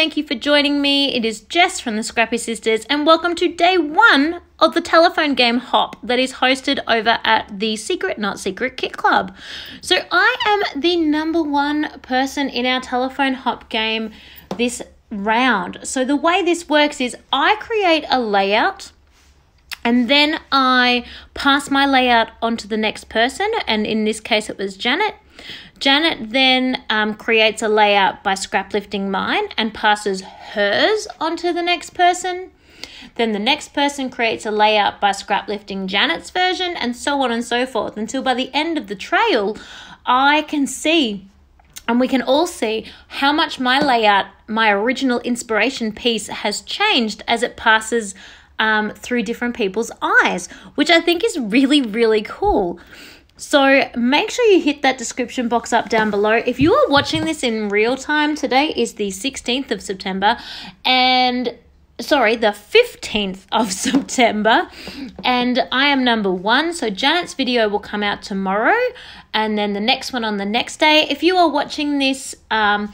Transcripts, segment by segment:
thank you for joining me. It is Jess from the Scrappy Sisters, and welcome to day 1 of the telephone game Hop that is hosted over at the Secret Not Secret Kit Club. So I am the number 1 person in our telephone Hop game this round. So the way this works is I create a layout and then I pass my layout on to the next person, and in this case it was Janet. Janet then creates a layout by scrap lifting mine and passes hers onto the next person. Then the next person creates a layout by scrap lifting Janet's version, and so on and so forth, until by the end of the trail, I can see, and we can all see, how much my layout, my original inspiration piece, has changed as it passes through different people's eyes, which I think is really, really cool. So make sure you hit that description box up down below. If you are watching this in real time, today is the 16th of September and the 15th of September, and I am number 1. So Janet's video will come out tomorrow and then the next one on the next day. If you are watching this and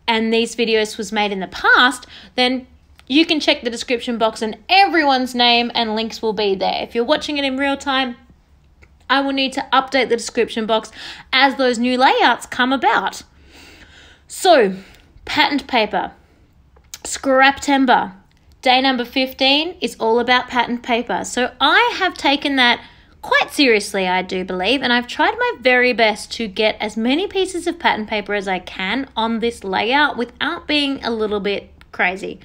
these videos was made in the past, then you can check the description box and everyone's name and links will be there. If you're watching it in real time, I will need to update the description box as those new layouts come about. So, patterned paper, Scraptember, day number 15 is all about patterned paper. So I have taken that quite seriously, I do believe, and I've tried my very best to get as many pieces of patterned paper as I can on this layout without being a little bit crazy.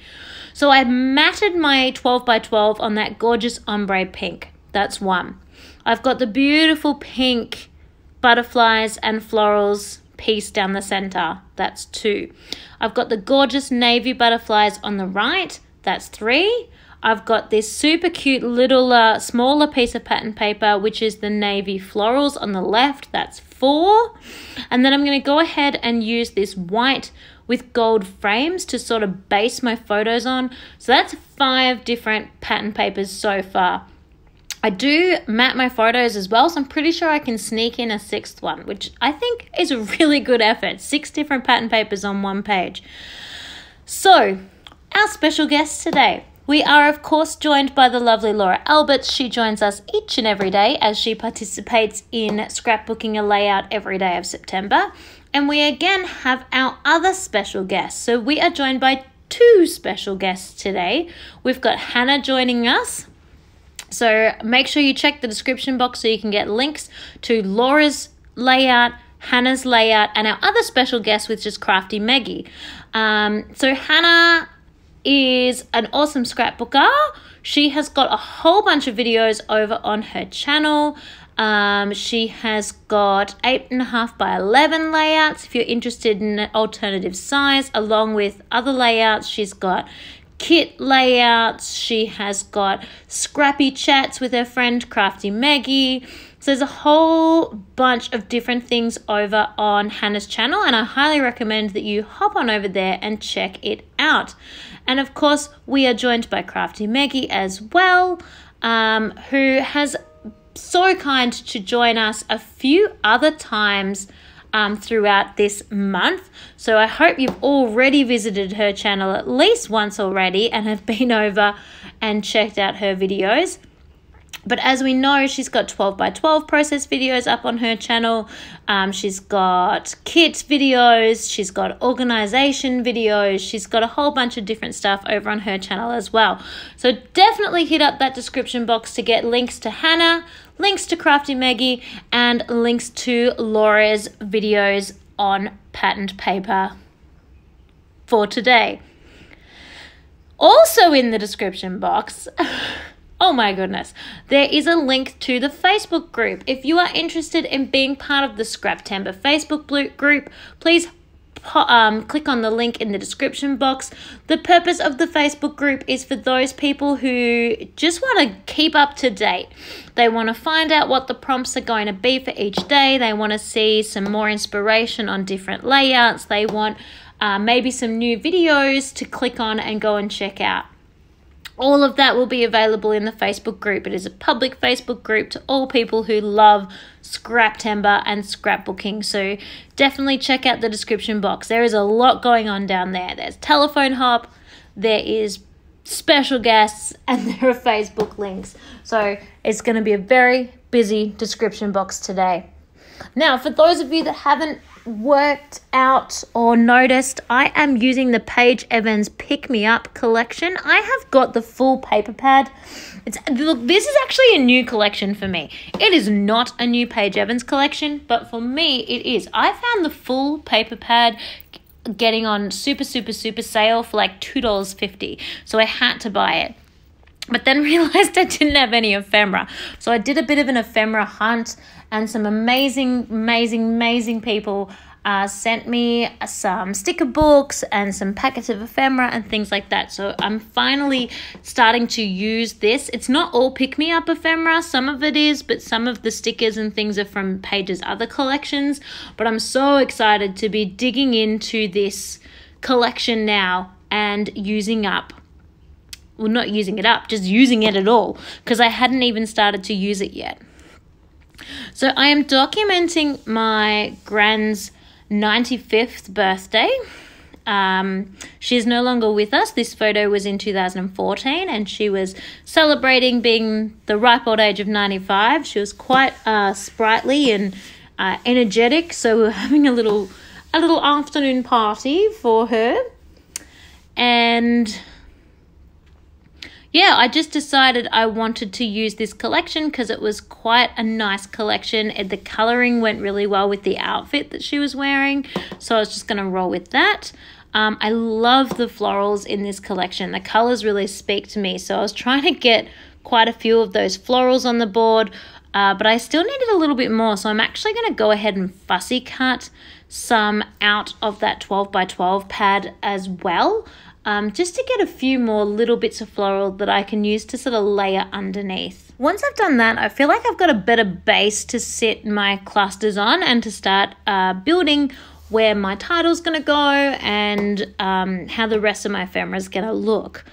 So I matted my 12 by 12 on that gorgeous ombre pink. That's 1. I've got the beautiful pink butterflies and florals piece down the center. That's 2. I've got the gorgeous navy butterflies on the right. That's 3. I've got this super cute little smaller piece of pattern paper, which is the navy florals on the left. That's 4. And then I'm going to go ahead and use this white with gold frames to sort of base my photos on. So that's 5 different pattern papers so far. I do mat my photos as well, so I'm pretty sure I can sneak in a 6th one, which I think is a really good effort. 6 different pattern papers on 1 page. So, our special guest today. We are, of course, joined by the lovely Laura Alberts. She joins us each and every day as she participates in scrapbooking a layout every day of September. And we again have our other special guest. So we are joined by 2 special guests today. We've got Hannah joining us. So make sure you check the description box so you can get links to Laura's layout, Hannah's layout, and our other special guest, which is Crafty Meggy. So Hannah is an awesome scrapbooker. She has got a whole bunch of videos over on her channel. She has got 8.5 by 11 layouts if you're interested in an alternative size, along with other layouts. She's got kit layouts. She has got scrappy chats with her friend Crafty Meggy. So there's a whole bunch of different things over on Hannah's channel, and I highly recommend that you hop on over there and check it out. And of course, we are joined by Crafty Meggy as well, who has so kind to join us a few other times throughout this month. So I hope you've already visited her channel at least once already and have been over and checked out her videos. But as we know, she's got 12 by 12 process videos up on her channel. She's got kit videos. She's got organization videos. She's got a whole bunch of different stuff over on her channel as well. So definitely hit up that description box to get links to Hannah, links to Crafty Meggy, and links to Laura's videos on patterned paper for today. Also in the description box, oh my goodness, there is a link to the Facebook group. If you are interested in being part of the Scraptember Facebook group, please click on the link in the description box. The purpose of the Facebook group is for those people who just want to keep up to date. They want to find out what the prompts are going to be for each day. They want to see some more inspiration on different layouts. They want maybe some new videos to click on and go and check out. All of that will be available in the Facebook group. It is a public Facebook group to all people who love Scraptember and scrapbooking. So definitely check out the description box. There is a lot going on down there. There's telephone hop, there is special guests, and there are Facebook links. So it's going to be a very busy description box today. Now, for those of you that haven't worked out or noticed, I am using the Paige Evans Pick Me Up collection. I have got the full paper pad. Look, this is actually a new collection for me. It is not a new Paige Evans collection, but for me it is. I found the full paper pad getting on super sale for like $2.50, so I had to buy it. But then realized I didn't have any ephemera. So I did a bit of an ephemera hunt, and some amazing people sent me some sticker books and some packets of ephemera and things like that. So I'm finally starting to use this. It's not all pick-me-up ephemera. Some of it is, but some of the stickers and things are from Paige's other collections. But I'm so excited to be digging into this collection now and using up. Well, not using it up, just using it at all, because I hadn't even started to use it yet. So I am documenting my Gran's 95th birthday. She's no longer with us. This photo was in 2014, and she was celebrating being the ripe old age of 95. She was quite sprightly and energetic, so we were having a little afternoon party for her. And yeah, I just decided I wanted to use this collection because it was quite a nice collection. The colouring went really well with the outfit that she was wearing, so I was just going to roll with that. I love the florals in this collection. The colours really speak to me, so I was trying to get quite a few of those florals on the board, but I still needed a little bit more, so I'm actually going to go ahead and fussy cut some out of that 12 by 12 pad as well. Just to get a few more little bits of floral that I can use to sort of layer underneath. Once I've done that, I feel like I've got a better base to sit my clusters on and to start building where my title's going to go and how the rest of my ephemera is going to look.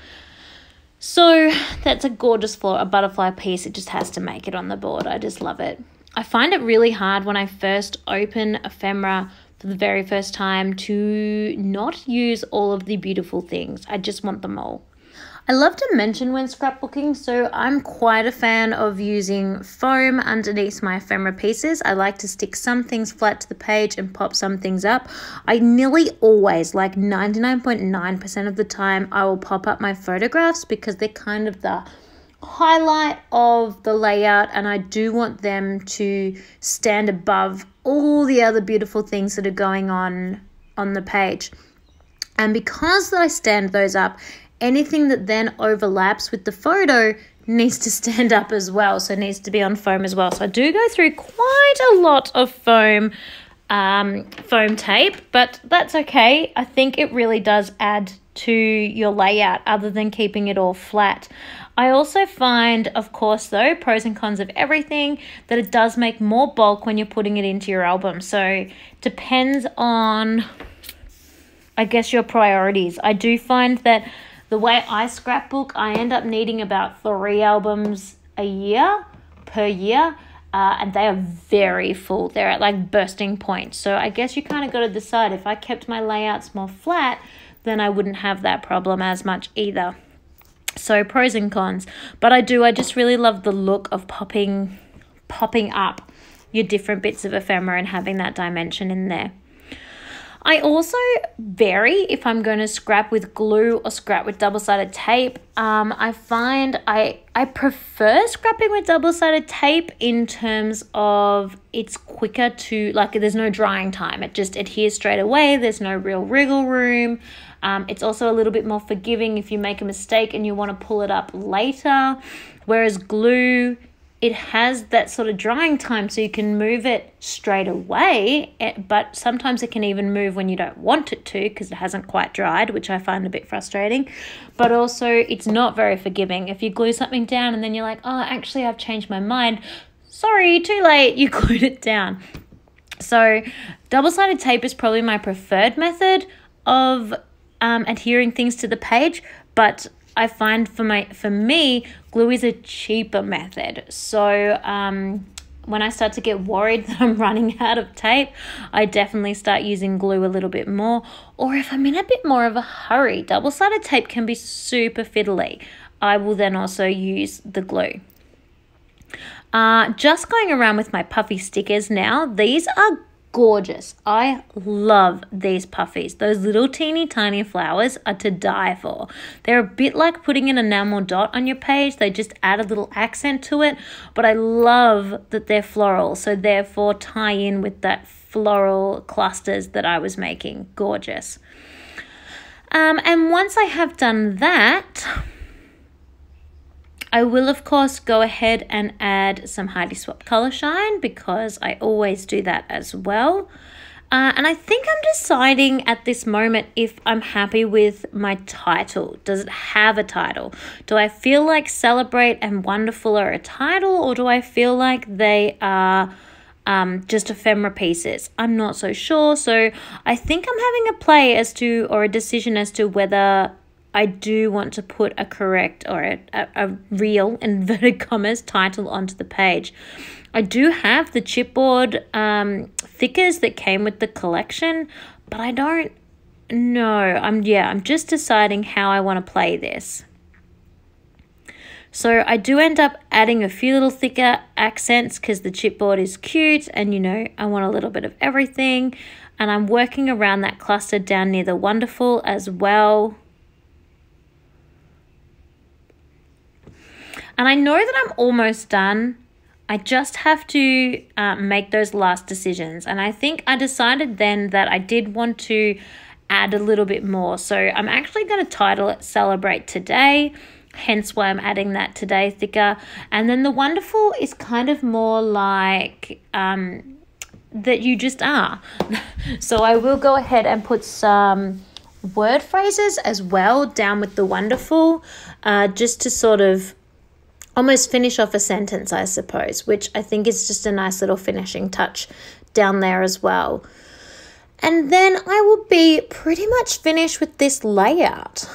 So that's a gorgeous a butterfly piece. It just has to make it on the board. I just love it. I find it really hard when I first open ephemera for the very first time to not use all of the beautiful things. I just want them all. I love to mention when scrapbooking, so I'm quite a fan of using foam underneath my ephemera pieces. I like to stick some things flat to the page and pop some things up. I nearly always, like 99.9% of the time, I will pop up my photographs because they're kind of the highlight of the layout, and I do want them to stand above all the other beautiful things that are going on the page. And because I stand those up, anything that then overlaps with the photo needs to stand up as well, so it needs to be on foam as well. So I do go through quite a lot of foam tape, but that's okay. I think it really does add to your layout other than keeping it all flat. I also find, of course though, pros and cons of everything, that it does make more bulk when you're putting it into your album. So depends on, I guess, your priorities. I do find that the way I scrapbook, I end up needing about 3 albums per year, and they are very full. They're at like bursting point. So I guess you kind of got to decide. If I kept my layouts more flat, then I wouldn't have that problem as much either. So pros and cons. But I just really love the look of popping up your different bits of ephemera and having that dimension in there. I also vary if I'm going to scrap with glue or scrap with double-sided tape. I find I prefer scrapping with double-sided tape in terms of it's quicker to, like, there's no drying time. It just adheres straight away. There's no real wriggle room. It's also a little bit more forgiving if you make a mistake and you want to pull it up later. Whereas glue, it has that sort of drying time, so you can move it straight away, but sometimes it can even move when you don't want it to because it hasn't quite dried, which I find a bit frustrating. But also, it's not very forgiving. If you glue something down and then you're like, oh, actually, I've changed my mind. Sorry, too late, you glued it down. So double-sided tape is probably my preferred method of adhering things to the page, but I find for me, glue is a cheaper method. So when I start to get worried that I'm running out of tape, I definitely start using glue a little bit more. Or if I'm in a bit more of a hurry, double-sided tape can be super fiddly. I will then also use the glue. Just going around with my puffy stickers now. These are gorgeous. I love these puffies. Those little teeny tiny flowers are to die for. They're a bit like putting an enamel dot on your page. They just add a little accent to it, but I love that they're floral, so therefore tie in with that floral clusters that I was making. Gorgeous. And once I have done that, I will, of course, go ahead and add some Heidi Swap Color Shine because I always do that as well. And I think I'm deciding at this moment if I'm happy with my title. Does it have a title? Do I feel like Celebrate and Wonderful are a title, or do I feel like they are just ephemera pieces? I'm not so sure. So I think I'm having a play as to, or a decision as to whether I do want to put a correct or a real, inverted commas, title onto the page. I do have the chipboard thickers that came with the collection, but I don't know. I'm just deciding how I want to play this. So I do end up adding a few little thicker accents because the chipboard is cute and, you know, I want a little bit of everything. And I'm working around that cluster down near the Wonderful as well. And I know that I'm almost done. I just have to make those last decisions. And I think I decided then that I did want to add a little bit more. So I'm actually going to title it Celebrate Today, hence why I'm adding that Today thicker. And then the Wonderful is kind of more like that you just are. So I will go ahead and put some word phrases as well down with the Wonderful, just to sort of almost finish off a sentence, I suppose, which I think is just a nice little finishing touch down there as well. And then I will be pretty much finished with this layout.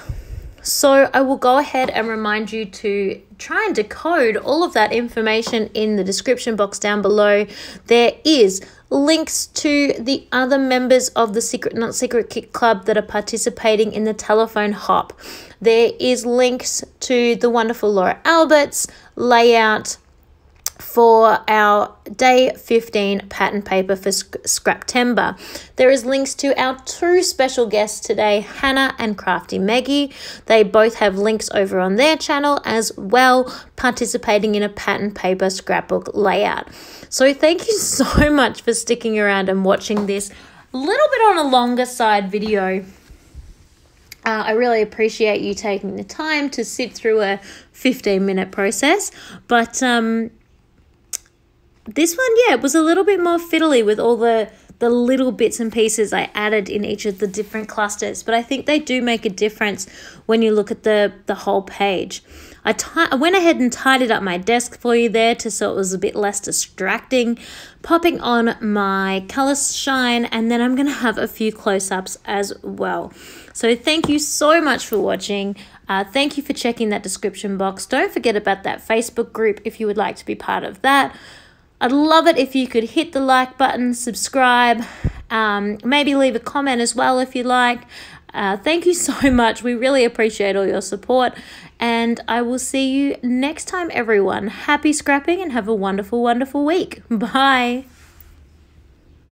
So I will go ahead and remind you to try and decode all of that information in the description box down below. There is links to the other members of the Secret Not Secret Kit Club that are participating in the telephone hop. There is links to the wonderful Laura Albert's layout for our day 15 pattern paper for Scraptember. There is links to our two special guests today, Hannah and Crafty Meggy. They both have links over on their channel as well, participating in a pattern paper scrapbook layout. So thank you so much for sticking around and watching this a little bit on a longer side video. I really appreciate you taking the time to sit through a 15-minute process, but this one, yeah, it was a little bit more fiddly with all the little bits and pieces I added in each of the different clusters, but I think they do make a difference when you look at the whole page. I went ahead and tidied up my desk for you there so it was a bit less distracting, popping on my color shine, and then I'm going to have a few close-ups as well. So thank you so much for watching. Thank you for checking that description box. Don't forget about that Facebook group if you would like to be part of that. I'd love it if you could hit the like button, subscribe, maybe leave a comment as well if you like. Thank you so much. We really appreciate all your support, and I will see you next time, everyone. Happy scrapping and have a wonderful, wonderful week. Bye.